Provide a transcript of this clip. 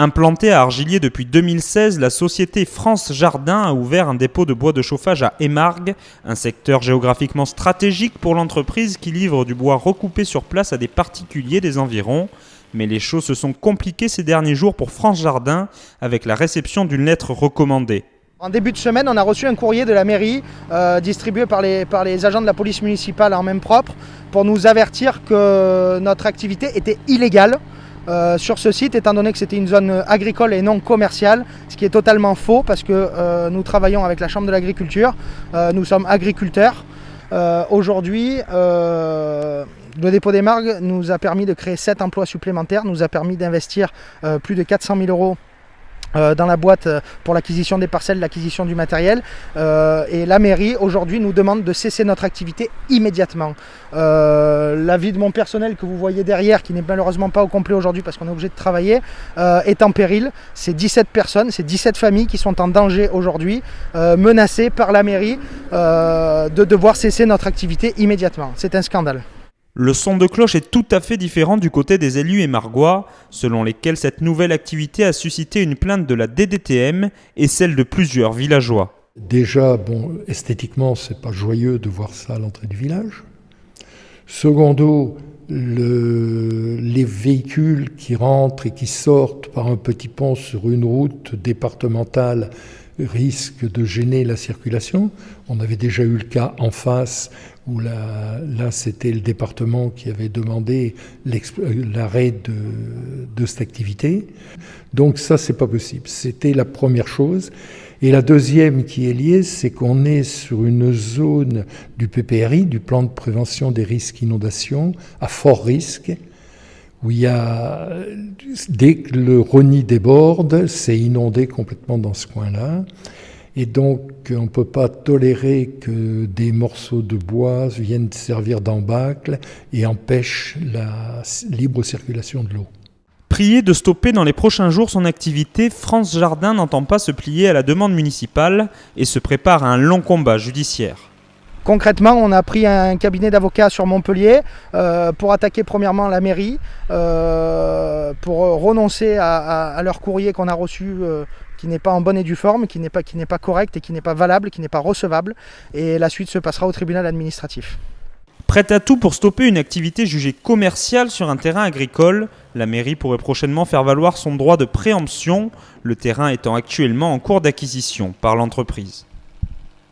Implantée à Argilier depuis 2016, la société France Jardin a ouvert un dépôt de bois de chauffage à Émargues, un secteur géographiquement stratégique pour l'entreprise qui livre du bois recoupé sur place à des particuliers des environs. Mais les choses se sont compliquées ces derniers jours pour France Jardin avec la réception d'une lettre recommandée. En début de semaine, on a reçu un courrier de la mairie distribué par les agents de la police municipale en main propre pour nous avertir que notre activité était illégale sur ce site, étant donné que c'était une zone agricole et non commerciale, ce qui est totalement faux parce que nous travaillons avec la Chambre de l'agriculture, nous sommes agriculteurs. Aujourd'hui, le dépôt d'Émargues nous a permis de créer 7 emplois supplémentaires, nous a permis d'investir plus de 400 000 € dans la boîte pour l'acquisition des parcelles, l'acquisition du matériel. Et la mairie aujourd'hui nous demande de cesser notre activité immédiatement. La vie de mon personnel que vous voyez derrière, qui n'est malheureusement pas au complet aujourd'hui parce qu'on est obligé de travailler, est en péril. C'est 17 personnes, c'est 17 familles qui sont en danger aujourd'hui, menacées par la mairie de devoir cesser notre activité immédiatement. C'est un scandale. Le son de cloche est tout à fait différent du côté des élus émargois, selon lesquels cette nouvelle activité a suscité une plainte de la DDTM et celle de plusieurs villageois. Déjà, esthétiquement, c'est pas joyeux de voir ça à l'entrée du village. Secondo, les véhicules qui rentrent et qui sortent par un petit pont sur une route départementale risquent de gêner la circulation. On avait déjà eu le cas en face où là c'était le département qui avait demandé l'arrêt de cette activité. Donc ça, c'est pas possible. C'était la première chose. Et la deuxième qui est liée, c'est qu'on est sur une zone du PPRI, du plan de prévention des risques inondations, à fort risque, où il y a, dès que le Rosny déborde, c'est inondé complètement dans ce coin-là. Et donc, on ne peut pas tolérer que des morceaux de bois viennent servir d'embâcle et empêchent la libre circulation de l'eau. Prié de stopper dans les prochains jours son activité, France Jardin n'entend pas se plier à la demande municipale et se prépare à un long combat judiciaire. Concrètement, on a pris un cabinet d'avocats sur Montpellier pour attaquer premièrement la mairie, pour renoncer à leur courrier qu'on a reçu, qui n'est pas en bonne et due forme, qui n'est pas correct et qui n'est pas valable, qui n'est pas recevable. Et la suite se passera au tribunal administratif. Prête à tout pour stopper une activité jugée commerciale sur un terrain agricole, la mairie pourrait prochainement faire valoir son droit de préemption, le terrain étant actuellement en cours d'acquisition par l'entreprise.